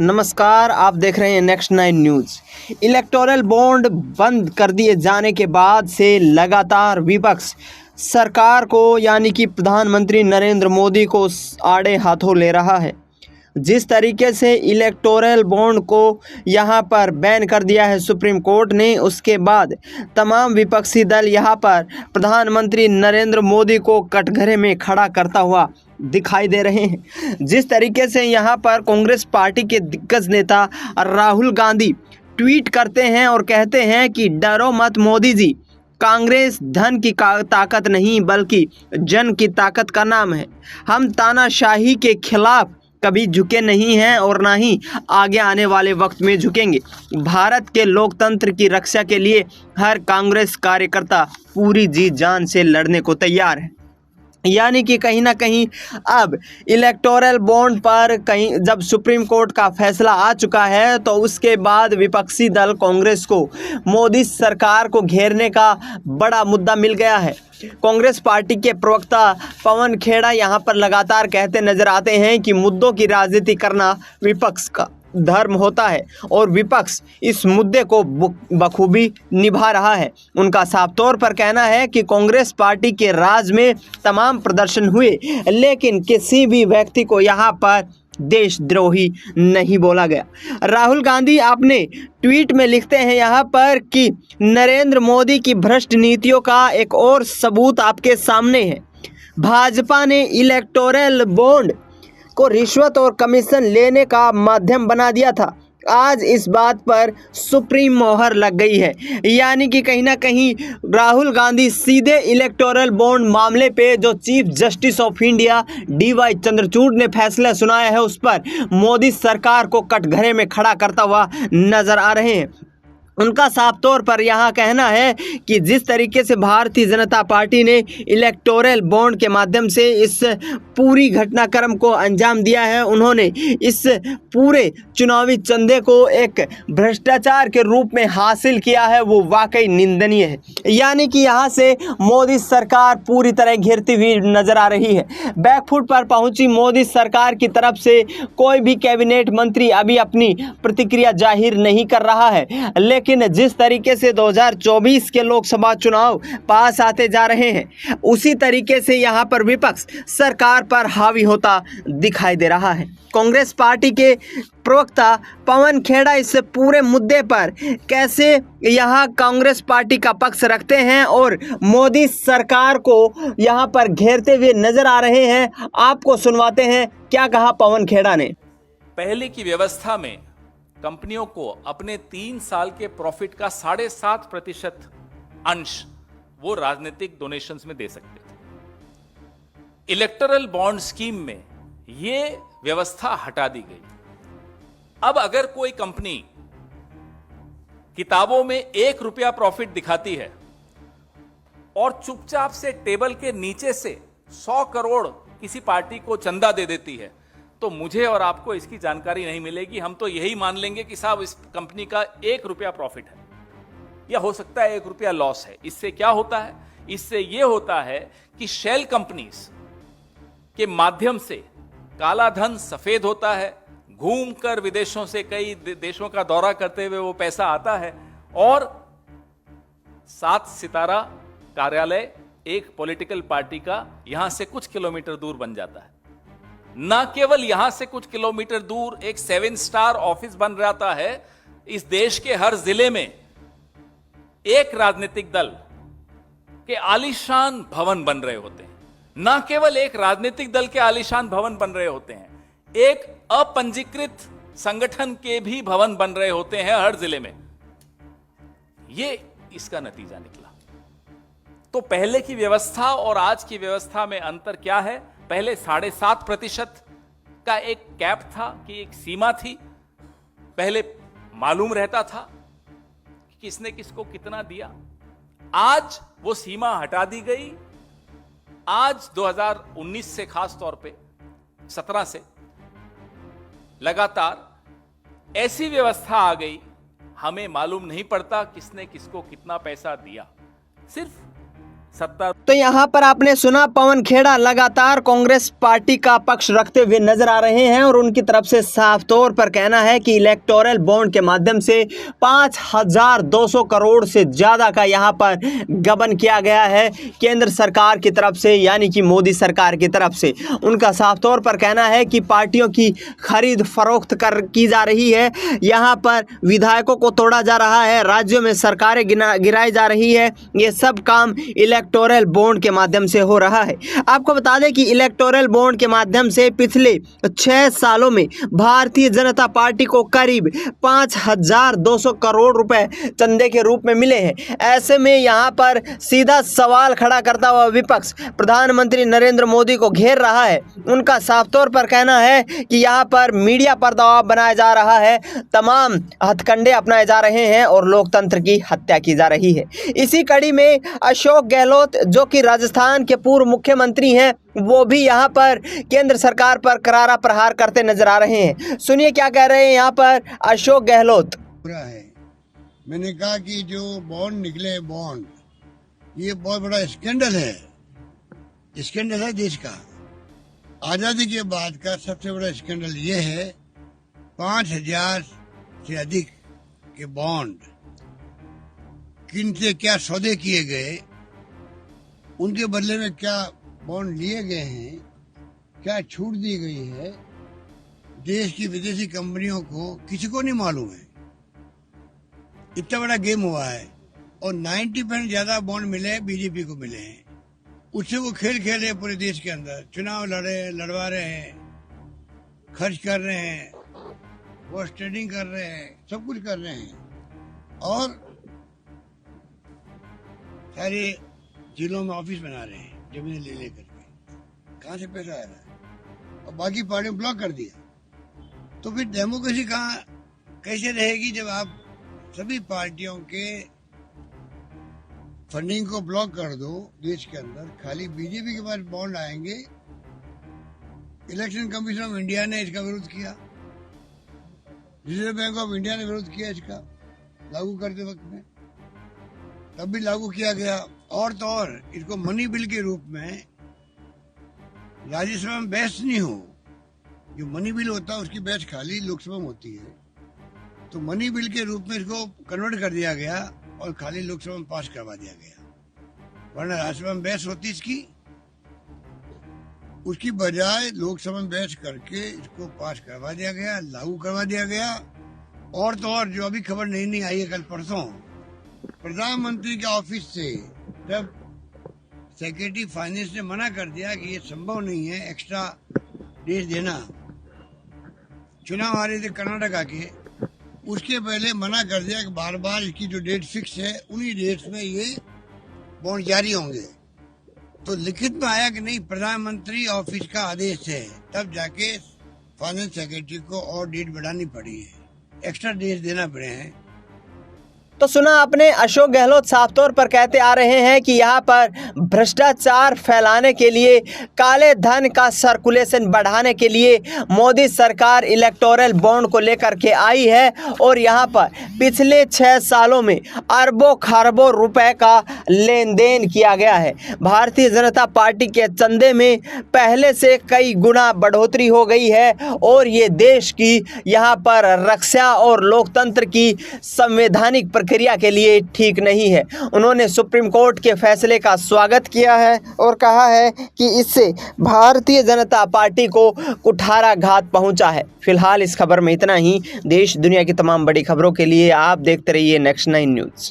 नमस्कार, आप देख रहे हैं नेक्स्ट 9 न्यूज़। इलेक्टोरल बॉन्ड बंद कर दिए जाने के बाद से लगातार विपक्ष सरकार को यानी कि प्रधानमंत्री नरेंद्र मोदी को आड़े हाथों ले रहा है। जिस तरीके से इलेक्टोरल बॉन्ड को यहां पर बैन कर दिया है सुप्रीम कोर्ट ने, उसके बाद तमाम विपक्षी दल यहां पर प्रधानमंत्री नरेंद्र मोदी को कटघरे में खड़ा करता हुआ दिखाई दे रहे हैं। जिस तरीके से यहां पर कांग्रेस पार्टी के दिग्गज नेता राहुल गांधी ट्वीट करते हैं और कहते हैं कि डरो मत मोदी जी, कांग्रेस धन की ताकत नहीं बल्कि जन की ताकत का नाम है। हम तानाशाही के खिलाफ कभी झुके नहीं हैं और ना ही आगे आने वाले वक्त में झुकेंगे। भारत के लोकतंत्र की रक्षा के लिए हर कांग्रेस कार्यकर्ता पूरी जी जान से लड़ने को तैयार है। यानी कि कहीं ना कहीं अब इलेक्टोरल बॉन्ड पर कहीं जब सुप्रीम कोर्ट का फैसला आ चुका है तो उसके बाद विपक्षी दल कांग्रेस को मोदी सरकार को घेरने का बड़ा मुद्दा मिल गया है। कांग्रेस पार्टी के प्रवक्ता पवन खेड़ा यहां पर लगातार कहते नजर आते हैं कि मुद्दों की राजनीति करना विपक्ष का धर्म होता है और विपक्ष इस मुद्दे को बखूबी निभा रहा है। उनका साफ तौर पर कहना है कि कांग्रेस पार्टी के राज में तमाम प्रदर्शन हुए लेकिन किसी भी व्यक्ति को यहां पर देशद्रोही नहीं बोला गया। राहुल गांधी अपने ट्वीट में लिखते हैं यहां पर कि नरेंद्र मोदी की भ्रष्ट नीतियों का एक और सबूत आपके सामने है। भाजपा ने इलेक्टोरल बॉन्ड को रिश्वत और कमीशन लेने का माध्यम बना दिया था। आज इस बात पर सुप्रीम मोहर लग गई है। यानी कि कहीं ना कहीं राहुल गांधी सीधे इलेक्टोरल बॉन्ड मामले पे जो chief justice of India DY Chandrachud ने फैसला सुनाया है उस पर मोदी सरकार को कटघरे में खड़ा करता हुआ नजर आ रहे हैं। उनका साफ तौर पर यहाँ कहना है कि जिस तरीके से भारतीय जनता पार्टी ने इलेक्टोरल बॉन्ड के माध्यम से इस पूरी घटनाक्रम को अंजाम दिया है, उन्होंने इस पूरे चुनावी चंदे को एक भ्रष्टाचार के रूप में हासिल किया है, वो वाकई निंदनीय है। यानी कि यहाँ से मोदी सरकार पूरी तरह घिरती हुई नजर आ रही है। बैकफुट पर पहुंची मोदी सरकार की तरफ से कोई भी कैबिनेट मंत्री अभी अपनी प्रतिक्रिया जाहिर नहीं कर रहा है, लेकिन जिस तरीके से 2024 के लोकसभा चुनाव पास आते जा रहे हैं उसी तरीके से यहां पर विपक्ष सरकार पर हावी होता दिखाई दे रहा है। कांग्रेस पार्टी के प्रवक्ता पवन खेड़ा इस पूरे मुद्दे पर कैसे यहां कांग्रेस पार्टी का पक्ष रखते हैं और मोदी सरकार को यहां पर घेरते हुए नजर आ रहे हैं, आपको सुनवाते हैं क्या कहा पवन खेड़ा ने। पहले की व्यवस्था में कंपनियों को अपने 3 साल के प्रॉफिट का 7.5% अंश वो राजनीतिक डोनेशंस में दे सकते थे। इलेक्टोरल बॉन्ड स्कीम में ये व्यवस्था हटा दी गई। अब अगर कोई कंपनी किताबों में 1 रुपया प्रॉफिट दिखाती है और चुपचाप से टेबल के नीचे से 100 करोड़ किसी पार्टी को चंदा दे देती है तो मुझे और आपको इसकी जानकारी नहीं मिलेगी। हम तो यही मान लेंगे कि साहब इस कंपनी का 1 रुपया प्रॉफिट है या हो सकता है 1 रुपया लॉस है। इससे क्या होता है? इससे यह होता है कि शेल कंपनीज के माध्यम से काला धन सफेद होता है, घूमकर विदेशों से कई देशों का दौरा करते हुए वो पैसा आता है और 7 सितारा कार्यालय एक पॉलिटिकल पार्टी का यहां से कुछ किलोमीटर दूर बन जाता है। न केवल यहां से कुछ किलोमीटर दूर एक 7 स्टार ऑफिस बन जाता है, इस देश के हर जिले में एक राजनीतिक दल के आलीशान भवन बन रहे होते हैं। न केवल एक राजनीतिक दल के आलीशान भवन बन रहे होते हैं, एक अपंजीकृत संगठन के भी भवन बन रहे होते हैं हर जिले में। यह इसका नतीजा निकला। तो पहले की व्यवस्था और आज की व्यवस्था में अंतर क्या है? पहले 7.5% का एक कैप था कि एक सीमा थी। पहले मालूम रहता था कि किसने किसको कितना दिया। आज वो सीमा हटा दी गई। आज 2019 से खास तौर पे 17 से लगातार ऐसी व्यवस्था आ गई, हमें मालूम नहीं पड़ता किसने किसको कितना पैसा दिया। सिर्फ सत्ता। तो यहाँ पर आपने सुना, पवन खेड़ा लगातार कांग्रेस पार्टी का पक्ष रखते हुए नजर आ रहे हैं और उनकी तरफ से साफ तौर पर कहना है कि इलेक्टोरल बॉन्ड के माध्यम से 5200 करोड़ से ज्यादा का यहाँ पर गबन किया गया है केंद्र सरकार की तरफ से, यानी कि मोदी सरकार की तरफ से। उनका साफ तौर पर कहना है कि पार्टियों की खरीद फरोख्त की जा रही है, यहाँ पर विधायकों को तोड़ा जा रहा है, राज्यों में सरकारें गिराई जा रही है। ये सब काम इलेक्टोरल बॉन्ड के माध्यम से हो रहा है। आपको बता दें कि इलेक्टोरल बॉन्ड के माध्यम से पिछले 6 सालों में भारतीय जनता पार्टी को करीब 5200 करोड़ रुपए चंदे के रूप में मिले हैं। ऐसे में यहाँ पर सीधा सवाल खड़ा करता हुआ विपक्ष प्रधानमंत्री नरेंद्र मोदी को घेर रहा है। उनका साफ तौर पर कहना है कि यहाँ पर मीडिया पर दबाव बनाया जा रहा है, तमाम हथकंडे अपनाए जा रहे हैं और लोकतंत्र की हत्या की जा रही है। इसी कड़ी में अशोक गहलोत, जो कि राजस्थान के पूर्व मुख्यमंत्री हैं, वो भी यहाँ पर केंद्र सरकार पर करारा प्रहार करते नजर आ रहे हैं। सुनिए क्या कह रहे हैं यहाँ पर अशोक गहलोत। पूरा है, मैंने कहा कि जो बॉन्ड निकले, बॉन्ड, ये बहुत बड़ा स्कैंडल है, स्कैंडल है देश का। आजादी के बाद का सबसे बड़ा स्कैंडल ये है, 5000 से अधिक के बॉन्ड, किन से क्या सौदे किए गए, उनके बदले में क्या बॉन्ड लिए गए हैं, क्या छूट दी गई है, देश की विदेशी कंपनियों को किसी को नहीं मालूम है। इतना बड़ा गेम हुआ है और 90% ज्यादा बॉन्ड मिले बीजेपी को मिले हैं। उससे वो खेल खेल रहे पूरे देश के अंदर, चुनाव लड़वा रहे हैं, खर्च कर रहे हैं, वो ट्रेडिंग कर रहे हैं, सब कुछ कर रहे हैं और सारे जिलों में ऑफिस बना रहे हैं जमीन ले लेकर के। कहाँ से पैसा आ रहा है और बाकी पार्टियों ब्लॉक कर दिया। तो फिर डेमोक्रेसी कहाँ कैसे रहेगी जब आप सभी पार्टियों के फंडिंग को ब्लॉक कर दो देश के अंदर। खाली बीजेपी के पास बॉन्ड आएंगे। इलेक्शन कमीशन ऑफ इंडिया ने इसका विरोध किया, रिजर्व बैंक ऑफ इंडिया ने विरोध किया इसका लागू करते वक्त में, तब भी लागू किया गया। और तो और इसको मनी बिल के रूप में राज्यसभा में बहस नहीं हो, जो मनी बिल होता है उसकी बहस खाली लोकसभा में होती है, तो मनी बिल के रूप में इसको कन्वर्ट कर दिया गया और खाली लोकसभा में पास करवा दिया गया। वरना राज्यसभा में बहस होती इसकी, उसकी बजाय लोकसभा में बहस करके इसको पास करवा दिया गया, लागू करवा दिया गया। और तो और जो अभी खबर नहीं आई है, कल परसों प्रधानमंत्री के ऑफिस से जब सेक्रेटरी फाइनेंस ने मना कर दिया कि ये संभव नहीं है एक्स्ट्रा डेट देना, चुनाव आ रहे थे कर्नाटका के, उसके पहले मना कर दिया कि बार बार इसकी जो डेट फिक्स है उन्हीं डेट्स में ये बॉन्ड जारी होंगे। तो लिखित में आया कि नहीं, प्रधानमंत्री ऑफिस का आदेश है, तब जाके फाइनेंस सेक्रेटरी को और डेट बढ़ानी पड़ी है, एक्स्ट्रा डेट देना पड़े हैं। तो सुना आपने, अशोक गहलोत साफ तौर पर कहते आ रहे हैं कि यहाँ पर भ्रष्टाचार फैलाने के लिए, काले धन का सर्कुलेशन बढ़ाने के लिए मोदी सरकार इलेक्टोरल बॉन्ड को लेकर के आई है और यहाँ पर पिछले 6 सालों में अरबों खरबों रुपए का लेन देन किया गया है। भारतीय जनता पार्टी के चंदे में पहले से कई गुना बढ़ोतरी हो गई है और ये देश की यहाँ पर रक्षा और लोकतंत्र की संवैधानिक प्रक्रिया के लिए ठीक नहीं है। उन्होंने सुप्रीम कोर्ट के फैसले का स्वागत किया है और कहा है कि इससे भारतीय जनता पार्टी को कुठाराघात पहुंचा है। फिलहाल इस खबर में इतना ही। देश दुनिया की तमाम बड़ी खबरों के लिए आप देखते रहिए नेक्स्ट 9 न्यूज़।